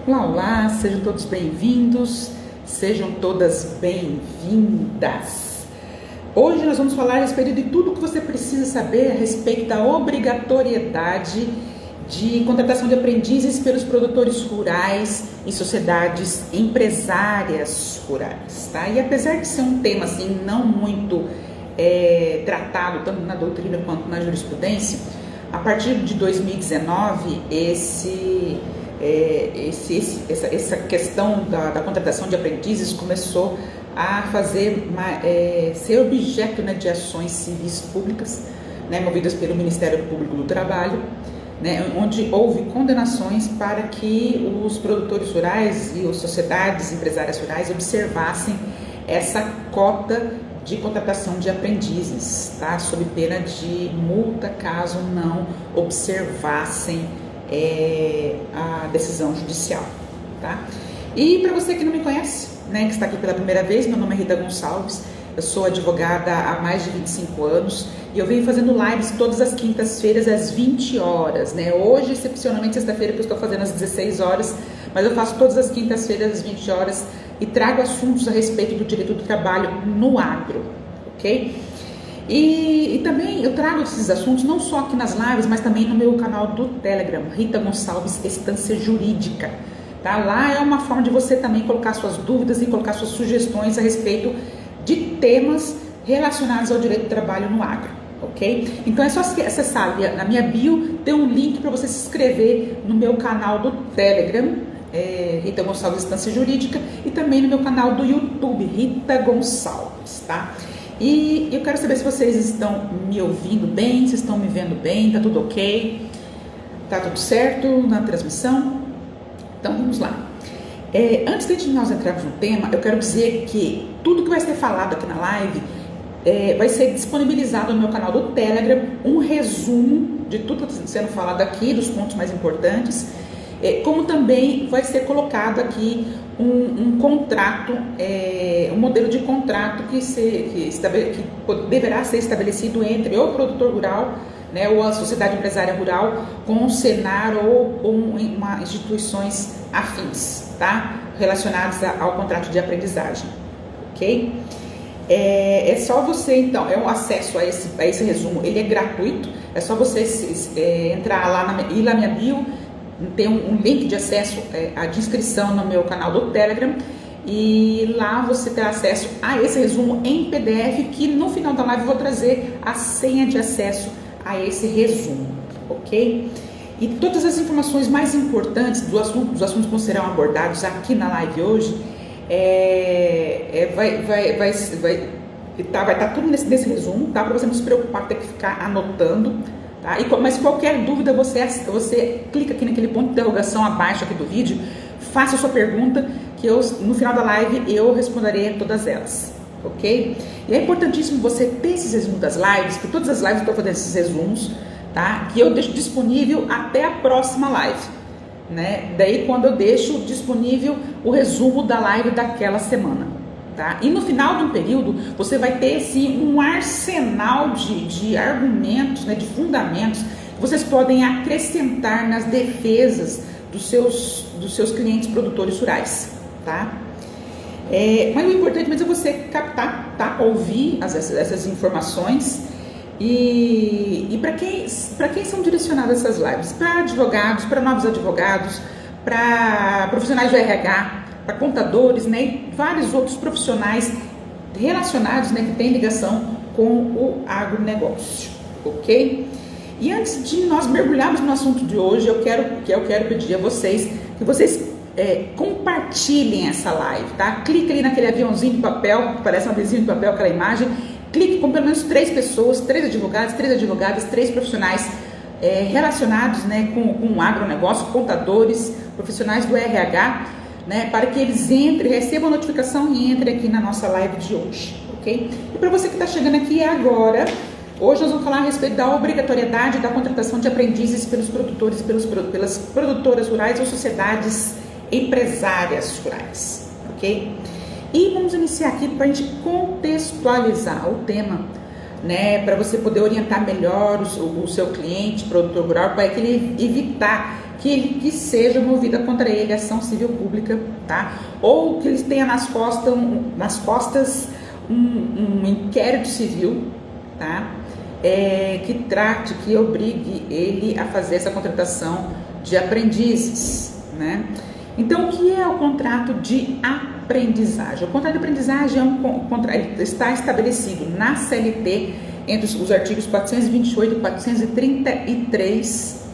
Olá, olá, sejam todos bem-vindos, sejam todas bem-vindas. Hoje nós vamos falar a respeito de tudo que você precisa saber a respeito da obrigatoriedade de contratação de aprendizes pelos produtores rurais e sociedades empresárias rurais, tá? E apesar de ser um tema assim não muito tratado tanto na doutrina quanto na jurisprudência, a partir de 2019 essa questão da contratação de aprendizes começou a ser objeto, né, de ações civis públicas, né, movidas pelo Ministério Público do Trabalho, né, onde houve condenações para que os produtores rurais e as sociedades empresárias rurais observassem essa cota de contratação de aprendizes, tá? Sob pena de multa caso não observassem a decisão judicial, tá? E para você que não me conhece, né, que está aqui pela primeira vez, meu nome é Rita Gonçalves, eu sou advogada há mais de 25 anos e eu venho fazendo lives todas as quintas-feiras às 20 horas, né? Hoje, excepcionalmente, sexta-feira, que eu estou fazendo às 16 horas, mas eu faço todas as quintas-feiras às 20 horas e trago assuntos a respeito do direito do trabalho no agro, ok? E também eu trago esses assuntos não só aqui nas lives, mas também no meu canal do Telegram, Rita Gonçalves Estância Jurídica, tá? Lá é uma forma de você também colocar suas dúvidas e colocar suas sugestões a respeito de temas relacionados ao direito do trabalho no agro, ok? Então é só acessar ali na minha bio, tem um link para você se inscrever no meu canal do Telegram, Rita Gonçalves Estância Jurídica, e também no meu canal do YouTube, Rita Gonçalves, tá? E eu quero saber se vocês estão me ouvindo bem, se estão me vendo bem, tá tudo ok? Tá tudo certo na transmissão? Então vamos lá. Antes de nós entrarmos no tema, eu quero dizer que tudo que vai ser falado aqui na live vai ser disponibilizado no meu canal do Telegram, um resumo de tudo que está sendo falado aqui, dos pontos mais importantes, como também vai ser colocado aqui um contrato, um modelo de contrato que deverá ser estabelecido entre o produtor rural, né, ou a sociedade empresária rural com o Senar ou com instituições afins, tá? Relacionadas ao contrato de aprendizagem, ok? É só você, então, o acesso a esse resumo, ele é gratuito, é só você entrar lá ir na minha bio, tem um link de acesso de inscrição no meu canal do Telegram, e lá você terá acesso a esse resumo em PDF, que no final da live eu vou trazer a senha de acesso a esse resumo, ok? E todas as informações mais importantes dos assuntos que serão abordados aqui na live hoje, vai estar tudo nesse resumo, tá? Para você não se preocupar, ter que ficar anotando, tá? Mas qualquer dúvida, você clica aqui naquele ponto de interrogação abaixo aqui do vídeo, faça a sua pergunta, que no final da live eu responderei a todas elas, ok? E é importantíssimo você ter esses resumos das lives, que todas as lives eu estou fazendo esses resumos, tá? Que eu deixo disponível até a próxima live, né? Daí quando eu deixo disponível o resumo da live daquela semana, tá? E no final de um período você vai ter assim um arsenal de argumentos, né, de fundamentos que vocês podem acrescentar nas defesas dos seus clientes produtores rurais, tá? Mas o importante mesmo é você captar, tá? Ouvir essas informações. E para quem são direcionadas essas lives? Para advogados, para novos advogados, para profissionais do RH, para contadores, né, e vários outros profissionais relacionados, né, que têm ligação com o agronegócio, ok? E antes de nós mergulharmos no assunto de hoje, eu quero pedir a vocês que vocês compartilhem essa live, tá? Clique ali naquele aviãozinho de papel, que parece um aviãozinho de papel, aquela imagem. Clique com pelo menos 3 pessoas, 3 advogados, 3 advogadas, 3 profissionais relacionados, né, com o agronegócio, contadores, profissionais do RH, né, para que eles recebam a notificação e entrem aqui na nossa live de hoje, ok? E para você que está chegando aqui agora, hoje nós vamos falar a respeito da obrigatoriedade da contratação de aprendizes pelos produtores, pelas produtoras rurais ou sociedades empresárias rurais, ok? E vamos iniciar aqui para a gente contextualizar o tema, né, para você poder orientar melhor o seu cliente, produtor rural, para que ele evitar que seja movida contra ele ação civil pública, tá? Ou que ele tenha nas costas um inquérito civil, tá? Que obrigue ele a fazer essa contratação de aprendizes, né? Então, o que é o contrato de aprendizagem? O contrato de aprendizagem está estabelecido na CLT entre os artigos 428 e 433,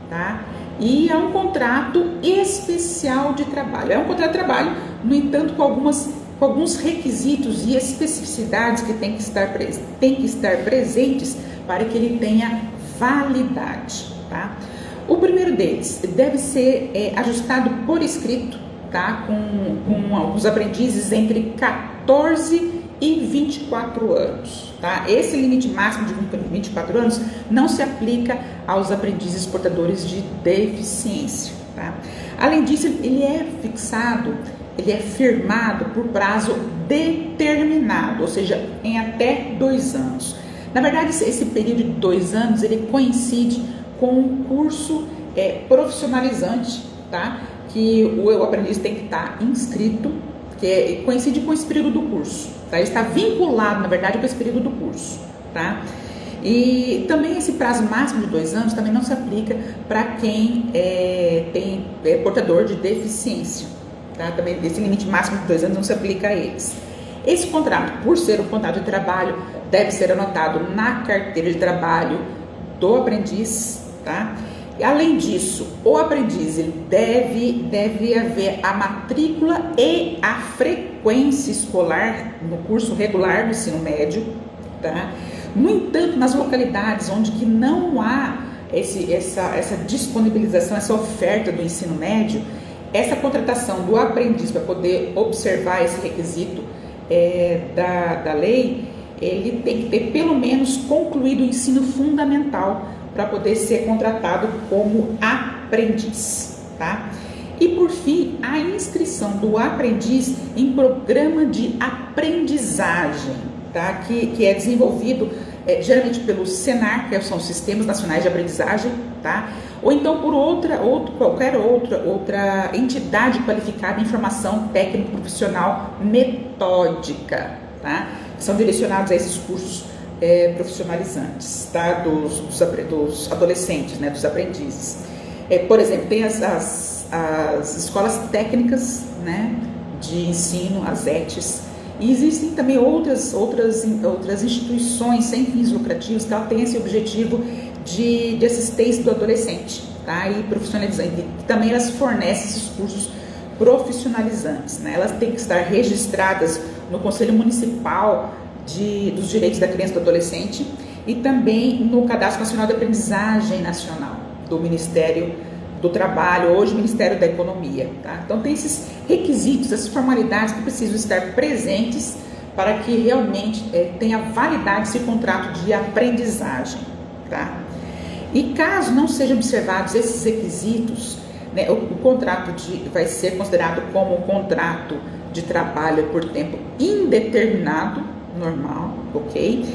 tá? E é um contrato especial de trabalho. É um contrato de trabalho, no entanto, com alguns requisitos e especificidades que tem que estar presentes para que ele tenha validade, tá? O primeiro deles deve ser ajustado por escrito, tá? Com os aprendizes entre 14 e 24 anos, tá? Esse limite máximo de 24 anos não se aplica aos aprendizes portadores de deficiência, tá? Além disso, ele é firmado por prazo determinado, ou seja, em até 2 anos. Na verdade, esse período de 2 anos, ele coincide com um curso profissionalizante, tá? Que o aprendiz tem que estar inscrito, que coincide com esse período do curso, tá? Ele está vinculado, na verdade, com esse período do curso, tá? E também esse prazo máximo de 2 anos também não se aplica para quem é portador de deficiência, tá? Também esse limite máximo de 2 anos não se aplica a eles. Esse contrato, por ser um contrato de trabalho, deve ser anotado na carteira de trabalho do aprendiz, tá? E, além disso, o aprendiz deve haver a matrícula e a frequência escolar no curso regular do ensino médio, tá? No entanto, nas localidades onde que não há essa disponibilização, essa oferta do ensino médio, essa contratação do aprendiz para poder observar esse requisito da lei, ele tem que ter pelo menos concluído o ensino fundamental para poder ser contratado como aprendiz, tá? E por fim, a inscrição do aprendiz em programa de aprendizagem, tá? Que é desenvolvido geralmente pelo Senar, que são os Sistemas Nacionais de Aprendizagem, tá? Ou então por qualquer outra entidade qualificada em formação técnico-profissional metódica, tá? São direcionados a esses cursos profissionalizantes, tá? Dos adolescentes, né? Dos aprendizes. Por exemplo, tem as escolas técnicas, né? De ensino, as ETEs, e existem também outras instituições sem fins lucrativos que ela tem esse objetivo de assistência do adolescente, tá? E profissionalizante. E também elas fornecem esses cursos profissionalizantes, né? Elas têm que estar registradas no Conselho Municipal dos Direitos da Criança e do Adolescente e também no Cadastro Nacional de Aprendizagem Nacional do Ministério do Trabalho, hoje Ministério da Economia, tá? Então tem esses requisitos, essas formalidades que precisam estar presentes para que realmente tenha validade esse contrato de aprendizagem, tá? E caso não sejam observados esses requisitos, né, o contrato vai ser considerado como um contrato de trabalho por tempo indeterminado, normal, ok?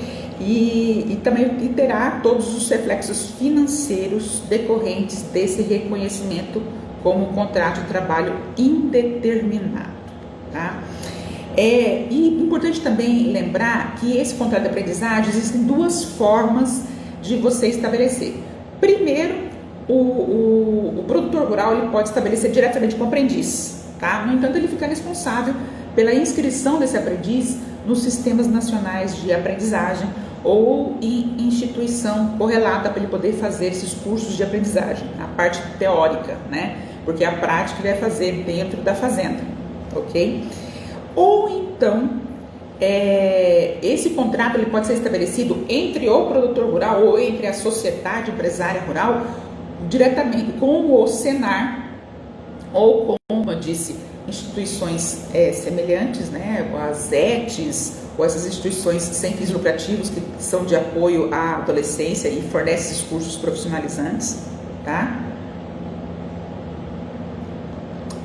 E também terá todos os reflexos financeiros decorrentes desse reconhecimento como contrato de trabalho indeterminado, tá? E importante também lembrar que esse contrato de aprendizagem, existem 2 formas de você estabelecer. Primeiro, o produtor rural ele pode estabelecer diretamente com o aprendiz, tá? No entanto, ele fica responsável pela inscrição desse aprendiz nos sistemas nacionais de aprendizagem ou em instituição correlata para ele poder fazer esses cursos de aprendizagem, a parte teórica, né? Porque a prática ele vai fazer dentro da fazenda, ok? Ou então, esse contrato ele pode ser estabelecido entre o produtor rural ou entre a sociedade empresária rural diretamente com o Senar ou como eu disse, instituições semelhantes, né? As ETEs ou essas instituições sem fins lucrativos que são de apoio à adolescência e fornecem esses cursos profissionalizantes, tá?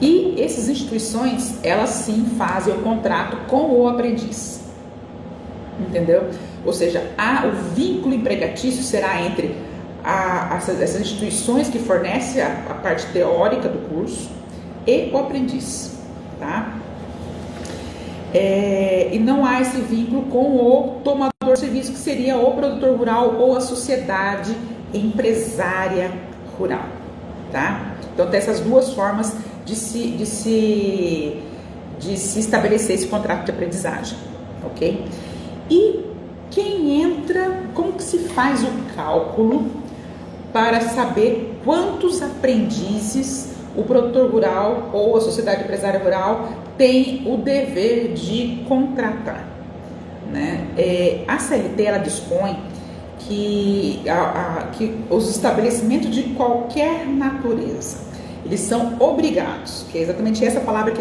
E essas instituições, elas sim fazem o contrato com o aprendiz, entendeu? Ou seja, o vínculo empregatício será entre essas instituições que fornecem a parte teórica do curso e o aprendiz, tá? E não há esse vínculo com o tomador de serviço, que seria o produtor rural ou a sociedade empresária rural, tá? Então tem essas duas formas de se estabelecer esse contrato de aprendizagem, ok? E quem entra, como que se faz o cálculo para saber quantos aprendizes o produtor rural ou a sociedade empresária rural tem o dever de contratar, né? A CLT, ela dispõe que os estabelecimentos de qualquer natureza, eles são obrigados, que é exatamente essa palavra que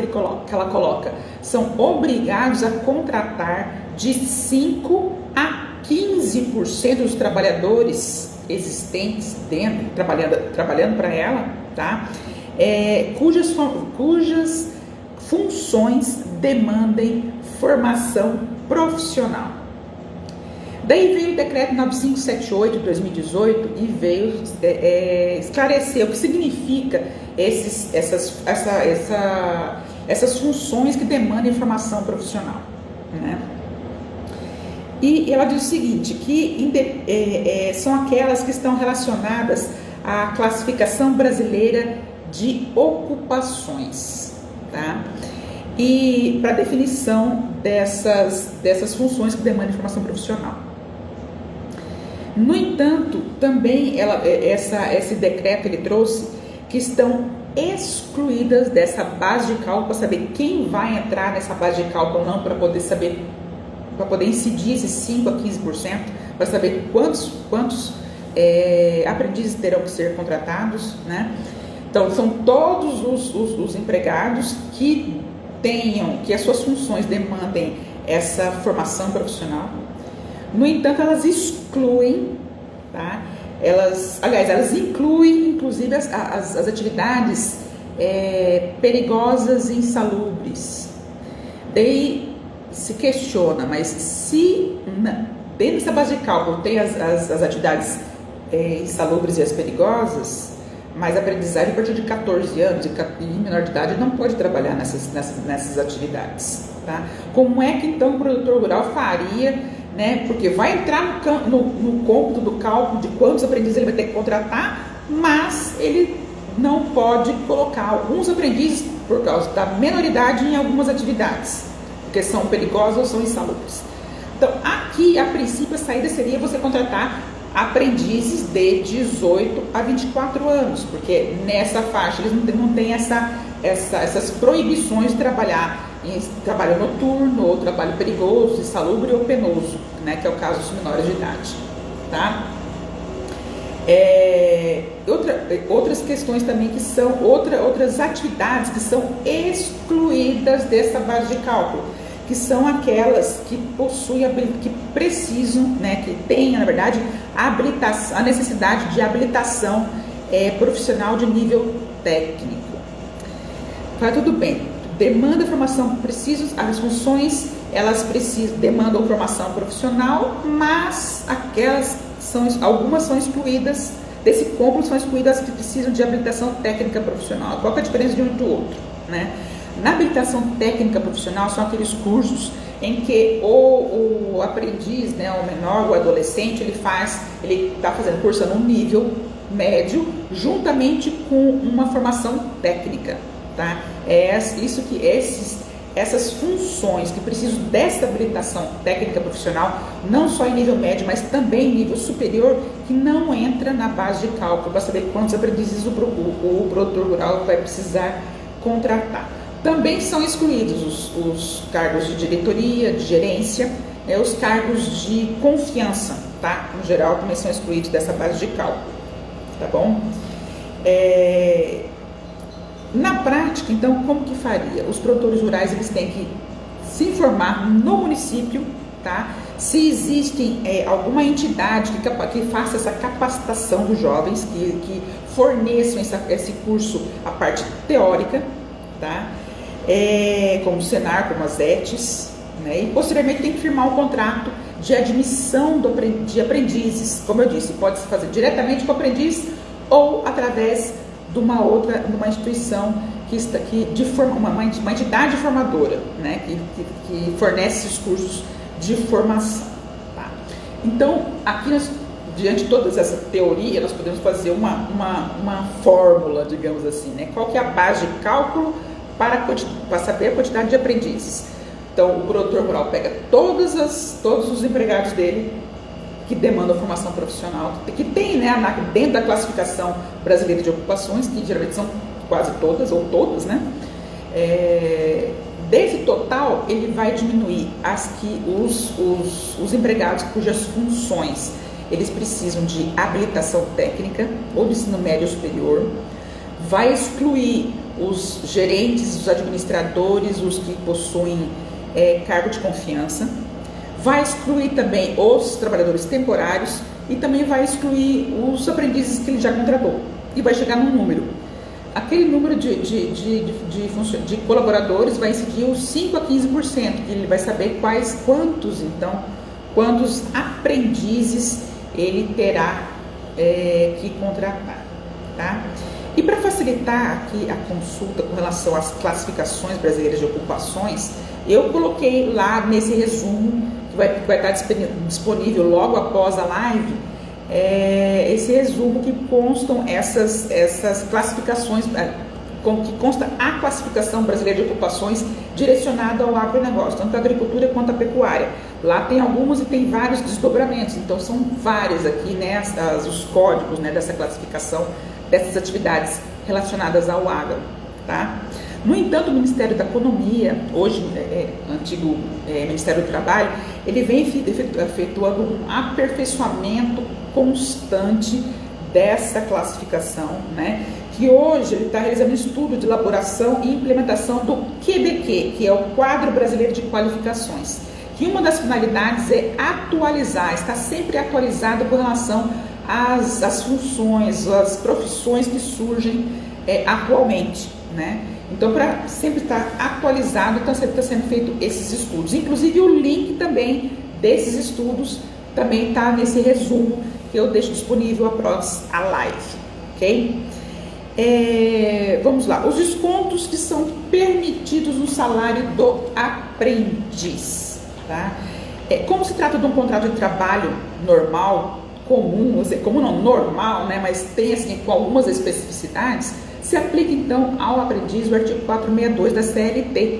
ela coloca, são obrigados a contratar de 5 a 15% dos trabalhadores existentes dentro, trabalhando para ela, tá? Cujas funções demandem formação profissional. Daí veio o decreto 9578 de 2018 e veio esclarecer o que significa essas funções que demandam formação profissional, né? E ela diz o seguinte, que são aquelas que estão relacionadas à classificação brasileira de ocupações, tá? E para definição dessas funções que demandam formação profissional. No entanto, também esse decreto ele trouxe que estão excluídas dessa base de cálculo, para saber quem vai entrar nessa base de cálculo ou não, para poder saber, para poder incidir esses 5 a 15%, para saber quantos aprendizes terão que ser contratados, né? Então, são todos os empregados que as suas funções demandem essa formação profissional. No entanto, elas excluem, tá? Elas incluem, inclusive, as atividades perigosas e insalubres. Daí se questiona, mas se dentro dessa base de cálculo tem as atividades insalubres e as perigosas, mas a aprendizagem a partir de 14 anos e menor de idade não pode trabalhar nessas atividades, tá? Como é que então o produtor rural faria, né? Porque vai entrar no cômputo do cálculo de quantos aprendizes ele vai ter que contratar, mas ele não pode colocar alguns aprendizes por causa da menoridade em algumas atividades, porque são perigosas ou são insalubres. Então, aqui, a princípio, a saída seria você contratar aprendizes de 18 a 24 anos, porque nessa faixa eles não têm essas proibições de trabalhar em trabalho noturno, ou trabalho perigoso, insalubre ou penoso, né, que é o caso dos menores de idade, tá? Outras questões também que são outras atividades que são excluídas dessa base de cálculo, que são aquelas que possuem, que precisam, né, que tenham, na verdade, a necessidade de habilitação profissional de nível técnico. Tá, tudo bem, demanda formação, as funções, elas demandam formação profissional, mas algumas são excluídas, desse cômputo são excluídas que precisam de habilitação técnica profissional. Qual que é a diferença de um do outro, né? Na habilitação técnica profissional são aqueles cursos em que o aprendiz, né, o menor, o adolescente, ele está fazendo curso no nível médio, juntamente com uma formação técnica, tá? Essas funções que precisam dessa habilitação técnica profissional, não só em nível médio, mas também em nível superior, que não entra na base de cálculo para saber quantos aprendizes o produtor rural vai precisar contratar. Também são excluídos os cargos de diretoria, de gerência, os cargos de confiança, tá? No geral, também são excluídos dessa base de cálculo, tá bom? Na prática, então, como que faria? Os produtores rurais, eles têm que se informar no município, tá? Se existe alguma entidade que faça essa capacitação dos jovens, que forneçam esse curso, a parte teórica, tá? Como o Senar, como as ETs, né? E posteriormente tem que firmar um contrato de admissão de aprendizes. Como eu disse, pode se fazer diretamente com o aprendiz ou através de uma instituição uma entidade formadora, né, que fornece os cursos de formação. Tá? Então, aqui diante de toda essa teoria, nós podemos fazer uma fórmula, digamos assim, né? Qual que é a base de cálculo para saber a quantidade de aprendizes. Então, o produtor rural pega todos os empregados dele que demandam formação profissional, que tem, né, dentro da classificação brasileira de ocupações, que geralmente são quase todas ou todas, né? Desse total, ele vai diminuir os empregados cujas funções eles precisam de habilitação técnica ou de ensino médio superior, vai excluir os gerentes, os administradores, os que possuem cargo de confiança, vai excluir também os trabalhadores temporários e também vai excluir os aprendizes que ele já contratou e vai chegar num número. Aquele número de colaboradores vai incidir os 5 a 15%, que ele vai saber quantos aprendizes ele terá que contratar, tá? E para facilitar aqui a consulta com relação às classificações brasileiras de ocupações, eu coloquei lá nesse resumo, que vai estar disponível logo após a live, esse resumo que constam essas classificações, que consta a classificação brasileira de ocupações direcionada ao agronegócio, tanto a agricultura quanto a pecuária. Lá tem algumas e tem vários desdobramentos, então são várias aqui, né, os códigos, né, dessa classificação dessas atividades relacionadas ao agro, tá? No entanto, o Ministério da Economia, hoje antigo Ministério do Trabalho, ele vem efetuando um aperfeiçoamento constante dessa classificação, né? Que hoje ele está realizando um estudo de elaboração e implementação do QBQ, que é o Quadro Brasileiro de Qualificações, que uma das finalidades é atualizar, está sempre atualizado com relação às funções, às profissões que surgem atualmente, né? Então, para sempre estar atualizado, então sempre está sendo feito esses estudos. Inclusive, o link também desses estudos também está nesse resumo que eu deixo disponível após a live, ok? Vamos lá, os descontos que são permitidos no salário do aprendiz, tá? Como se trata de um contrato de trabalho normal, normal, né, mas tem assim, com algumas especificidades, se aplica então ao aprendiz o artigo 462 da CLT,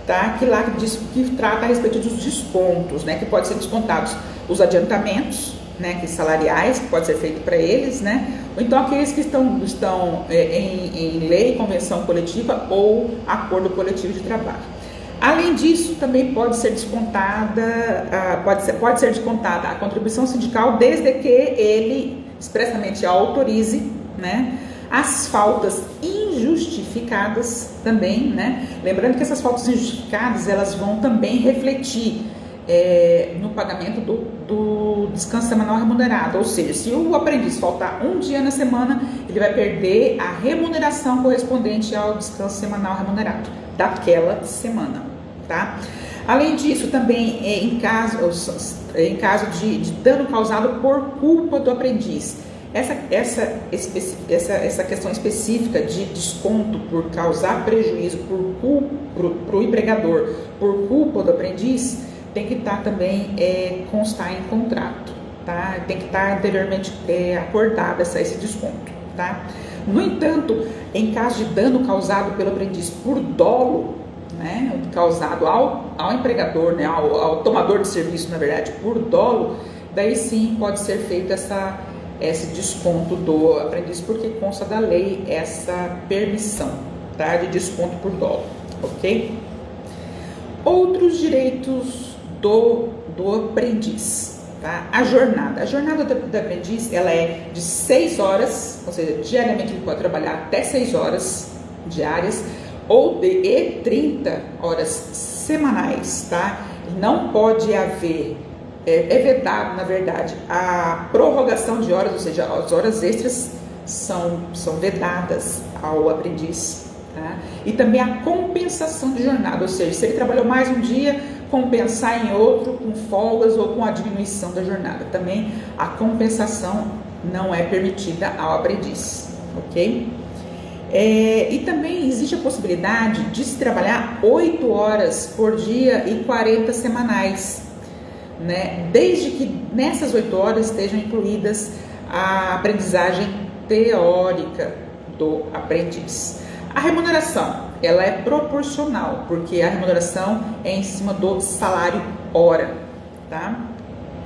tá? Que lá diz que trata a respeito dos descontos, né, que pode ser descontados os adiantamentos, né, que salariais, que pode ser feito para eles, né, ou então aqueles que estão em lei, convenção coletiva ou acordo coletivo de trabalho. Além disso, também pode ser descontada a contribuição sindical, desde que ele expressamente autorize, né, as faltas injustificadas também, né? Lembrando que essas faltas injustificadas, elas vão também refletir no pagamento do descanso semanal remunerado, ou seja, se o aprendiz faltar um dia na semana, ele vai perder a remuneração correspondente ao descanso semanal remunerado daquela semana, tá? Além disso, também em caso de dano causado por culpa do aprendiz, essa questão específica de desconto por causar prejuízo para o empregador por culpa do aprendiz, tem que estar também constar em contrato, tá? Tem que estar anteriormente acordado esse desconto, tá? No entanto, em caso de dano causado pelo aprendiz por dolo, né, causado ao empregador, né, ao tomador de serviço, na verdade, por dolo, daí sim pode ser feito esse desconto do aprendiz, porque consta da lei essa permissão, tá, de desconto por dolo, ok? Outros direitos do aprendiz, tá? A jornada do aprendiz, ela é de 6 horas, ou seja, diariamente ele pode trabalhar até 6 horas diárias, e 30 horas semanais, tá? Não pode haver, é vedado, na verdade, a prorrogação de horas, ou seja, as horas extras são vedadas ao aprendiz, tá? E também a compensação de jornada, ou seja, se ele trabalhou mais um dia, compensar em outro com folgas ou com a diminuição da jornada. Também a compensação não é permitida ao aprendiz, ok? E também existe a possibilidade de se trabalhar 8 horas por dia e 40 semanais, né? Desde que nessas 8 horas estejam incluídas a aprendizagem teórica do aprendiz. A remuneração, ela é proporcional, porque a remuneração é em cima do salário hora, tá?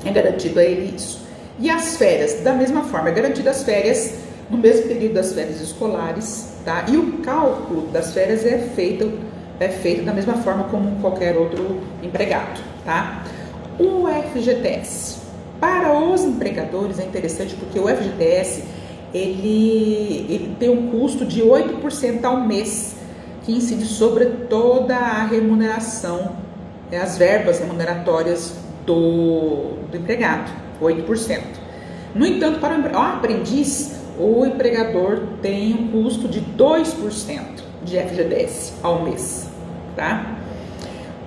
É garantido a ele isso. E as férias, da mesma forma, é garantido as férias no mesmo período das férias escolares, tá? E o cálculo das férias é feito da mesma forma como qualquer outro empregado, tá? O FGTS, para os empregadores é interessante porque o FGTS ele tem um custo de 8% ao mês, que incide sobre toda a remuneração, as verbas remuneratórias do empregado, 8%. No entanto, para o aprendiz, o empregador tem um custo de 2% de FGTS ao mês, tá?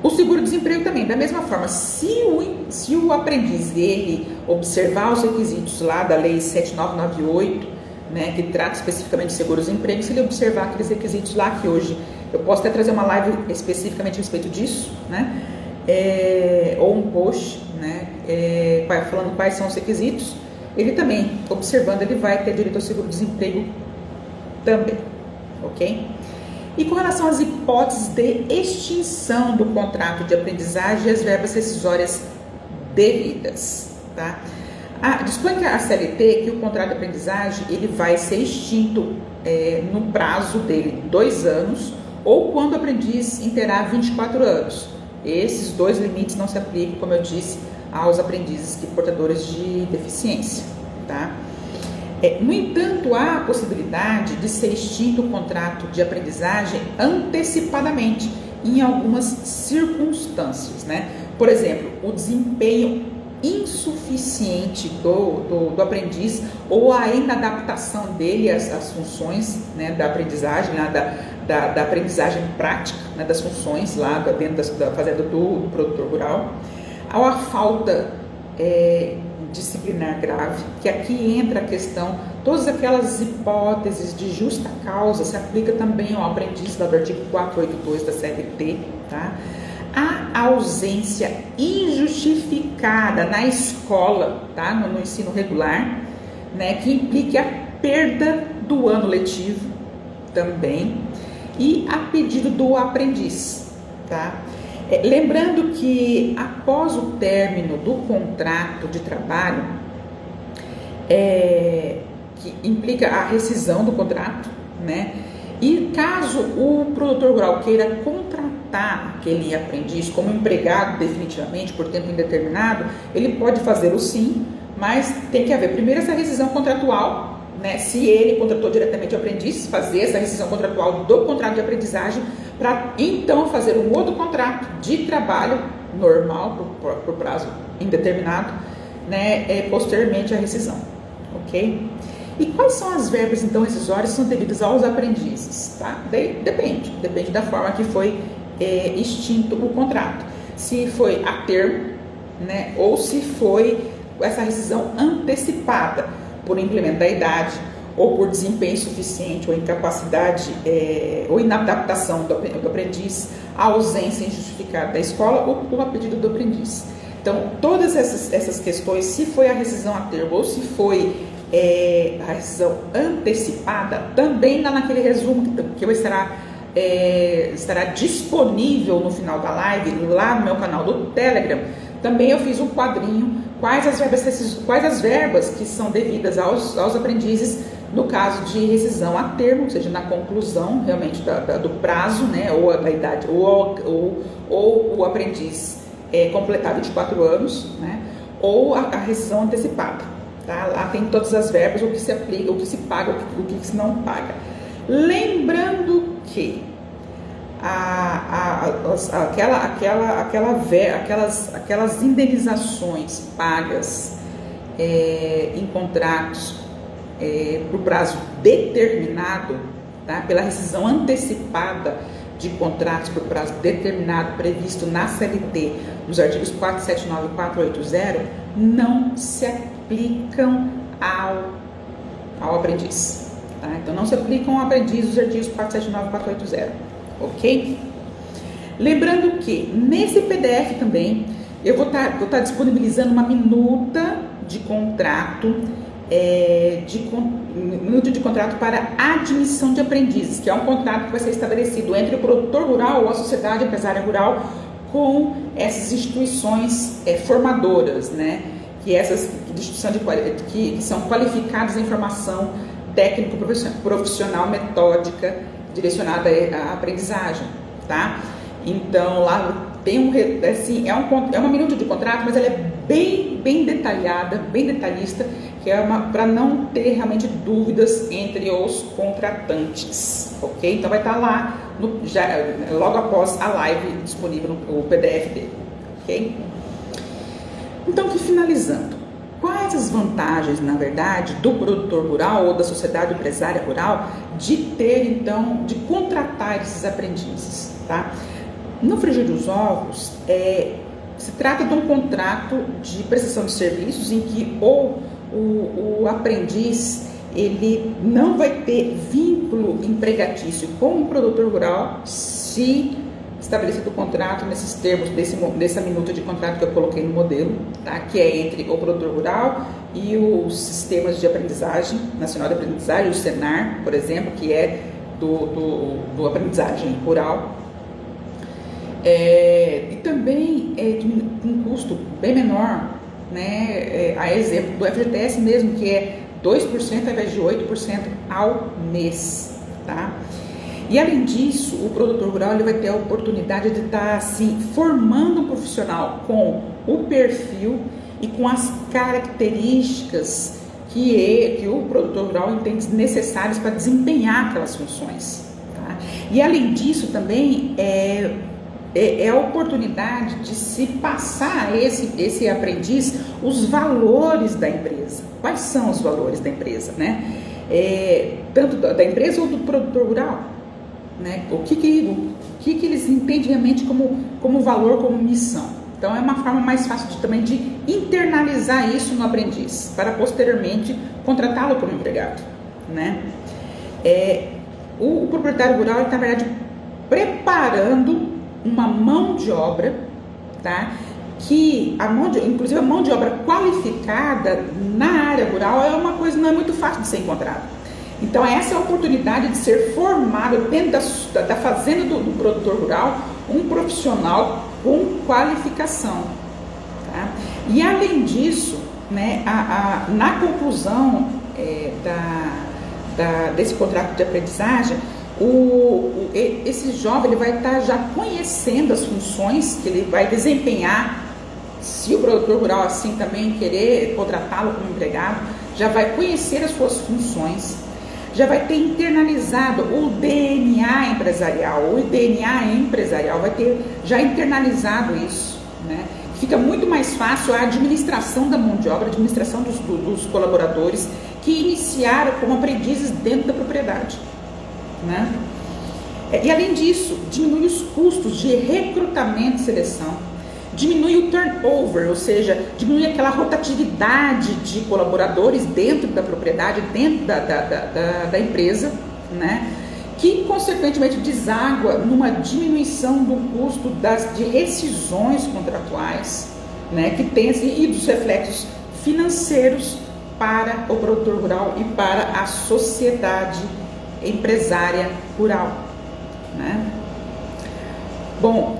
O seguro-desemprego também, da mesma forma, se o aprendiz ele observar os requisitos lá da Lei 7998, né, que trata especificamente de seguro-desemprego, se ele observar aqueles requisitos lá, que hoje eu posso até trazer uma live especificamente a respeito disso, né, ou um post, né, falando quais são os requisitos, ele também, observando, ele vai ter direito ao seguro-desemprego também, ok? E com relação às hipóteses de extinção do contrato de aprendizagem e as verbas rescisórias devidas, tá? Dispõe que a CLT que o contrato de aprendizagem ele vai ser extinto no prazo dele 2 anos ou quando o aprendiz interar 24 anos. Esses 2 limites não se aplicam, como eu disse, aos aprendizes portadores de deficiência, tá? No entanto, há a possibilidade de ser extinto o contrato de aprendizagem antecipadamente em algumas circunstâncias, né? Por exemplo, o desempenho insuficiente do aprendiz ou a inadaptação dele às funções, né, da aprendizagem, da aprendizagem prática, né, das funções lá dentro da fazenda do produtor rural, ou a falta disciplinar grave, que aqui entra a questão, todas aquelas hipóteses de justa causa se aplica também ao aprendiz do artigo 482 da CLT, tá? A ausência injustificada na escola, tá? No ensino regular, né? Que implique a perda do ano letivo também e a pedido do aprendiz, tá? Lembrando que após o término do contrato de trabalho, que implica a rescisão do contrato, né? E caso o produtor rural queira contratar aquele aprendiz como empregado definitivamente por tempo indeterminado, ele pode fazê-lo sim, mas tem que haver primeiro essa rescisão contratual, né? Se ele contratou diretamente o aprendiz, fazer essa rescisão contratual do contrato de aprendizagem para então fazer um outro contrato de trabalho normal por prazo indeterminado, né? Posteriormente à rescisão, ok? E quais são as verbas então rescisórias que são devidas aos aprendizes, tá? Daí depende da forma que foi extinto o contrato, se foi a termo, né? Ou se foi essa rescisão antecipada por implemento da idade, ou por desempenho insuficiente, ou incapacidade, ou inadaptação do aprendiz, a ausência injustificada da escola, ou a pedido do aprendiz. Então, todas essas questões, se foi a rescisão a termo, ou se foi a rescisão antecipada, também naquele resumo que estará disponível no final da live, lá no meu canal do Telegram, também eu fiz um quadrinho, quais as verbas que são devidas aos aprendizes no caso de rescisão a termo, ou seja, na conclusão realmente do prazo, né, ou da idade, ou o aprendiz completar 24 anos, né, ou a rescisão antecipada. Tá? Lá tem todas as verbas, o que se aplica, o que se paga, o que se não paga. Lembrando que aquelas indenizações pagas em contratos por prazo determinado, tá? Pela rescisão antecipada de contratos por prazo determinado previsto na CLT, nos artigos 479 e 480, não se aplicam ao aprendiz. Tá? Então, não se aplicam ao aprendiz os artigos 479 e 480, ok? Lembrando que nesse PDF também eu vou estar disponibilizando uma minuta de contrato, minuta de contrato para admissão de aprendizes, que é um contrato que vai ser estabelecido entre o produtor rural ou a sociedade empresária rural com essas instituições formadoras, né? Que essas instituições que são qualificadas em formação técnico-profissional metódica direcionada à aprendizagem, tá? Então, lá tem é uma minuta de contrato, mas ela é bem detalhada, bem detalhista, que é para não ter realmente dúvidas entre os contratantes, ok? Então, vai estar lá, logo após a live, disponível o PDF dele, ok? Então, finalizando, quais as vantagens, na verdade, do produtor rural ou da sociedade empresária rural de contratar esses aprendizes, tá? No frigir dos ovos, se trata de um contrato de prestação de serviços em que o aprendiz ele não vai ter vínculo empregatício com o produtor rural se estabelecido o contrato nesses termos dessa minuta de contrato que eu coloquei no modelo, tá? Que é entre o produtor rural e os sistemas de aprendizagem, Nacional de Aprendizagem, o Senar, por exemplo, que é do aprendizagem rural. E também com um custo bem menor, né? A exemplo do FGTS mesmo, que é 2% ao invés de 8% ao mês, tá? E além disso, o produtor rural ele vai ter a oportunidade de estar assim, formando um profissional com o perfil e com as características que o produtor rural entende necessárias para desempenhar aquelas funções, tá? E além disso também é a oportunidade de se passar a esse aprendiz os valores da empresa. Quais são os valores da empresa, né? Tanto da empresa ou do produtor rural, né? O que eles entendem realmente como valor, como missão. Então, é uma forma mais fácil também de internalizar isso no aprendiz, para posteriormente contratá-lo como empregado, né? O proprietário rural está, na verdade, preparando uma mão de obra, tá? Inclusive a mão de obra qualificada na área rural não é muito fácil de ser encontrada. Então, essa é a oportunidade de ser formado dentro da fazenda do produtor rural, um profissional com qualificação, tá? E além disso, né, na conclusão desse contrato de aprendizagem, esse jovem ele vai estar já conhecendo as funções que ele vai desempenhar. Se o produtor rural assim também querer contratá-lo como empregado, já vai conhecer as suas funções, já vai ter internalizado o DNA empresarial, vai ter já internalizado isso, né? Fica muito mais fácil a administração da mão de obra, a administração dos colaboradores que iniciaram como aprendizes dentro da propriedade, né? E além disso, diminui os custos de recrutamento e seleção, diminui o turnover, ou seja, diminui aquela rotatividade de colaboradores dentro da propriedade, dentro da empresa, né? Que consequentemente deságua numa diminuição do custo de rescisões contratuais, né? Que tem e dos reflexos financeiros para o produtor rural e para a sociedade empresária rural, né? Bom,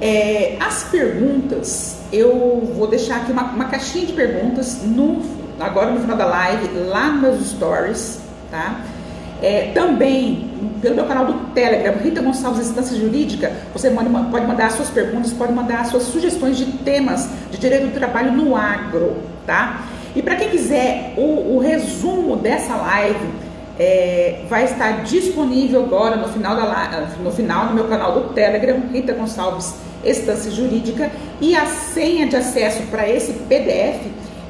as perguntas, eu vou deixar aqui uma caixinha de perguntas agora no final da live, lá nos meus stories, tá? Também pelo meu canal do Telegram, Rita Gonçalves Instância Jurídica, você pode mandar as suas perguntas, pode mandar as suas sugestões de temas de direito do trabalho no agro, tá? E para quem quiser o resumo dessa live, vai estar disponível agora no final do meu canal do Telegram, Rita Gonçalves Instância Jurídica, e a senha de acesso para esse PDF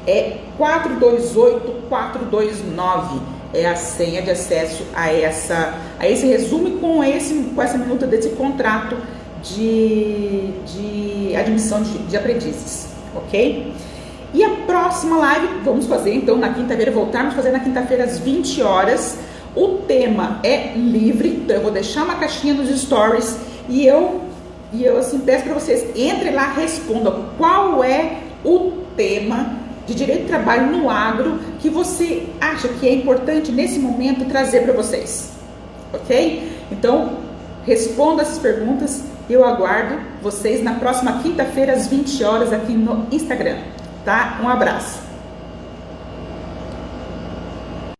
é 428429. é a senha de acesso a esse resumo e com essa minuta desse contrato de admissão de aprendizes, ok? E a próxima live vamos fazer então na quinta-feira, voltarmos a fazer na quinta-feira às 20 horas. O tema é livre, então eu vou deixar uma caixinha nos stories e eu assim peço para vocês, entrem lá, respondam qual é o tema de direito do trabalho no agro que você acha que é importante nesse momento trazer para vocês, ok? Então responda essas perguntas e eu aguardo vocês na próxima quinta-feira às 20 horas aqui no Instagram, tá? Um abraço!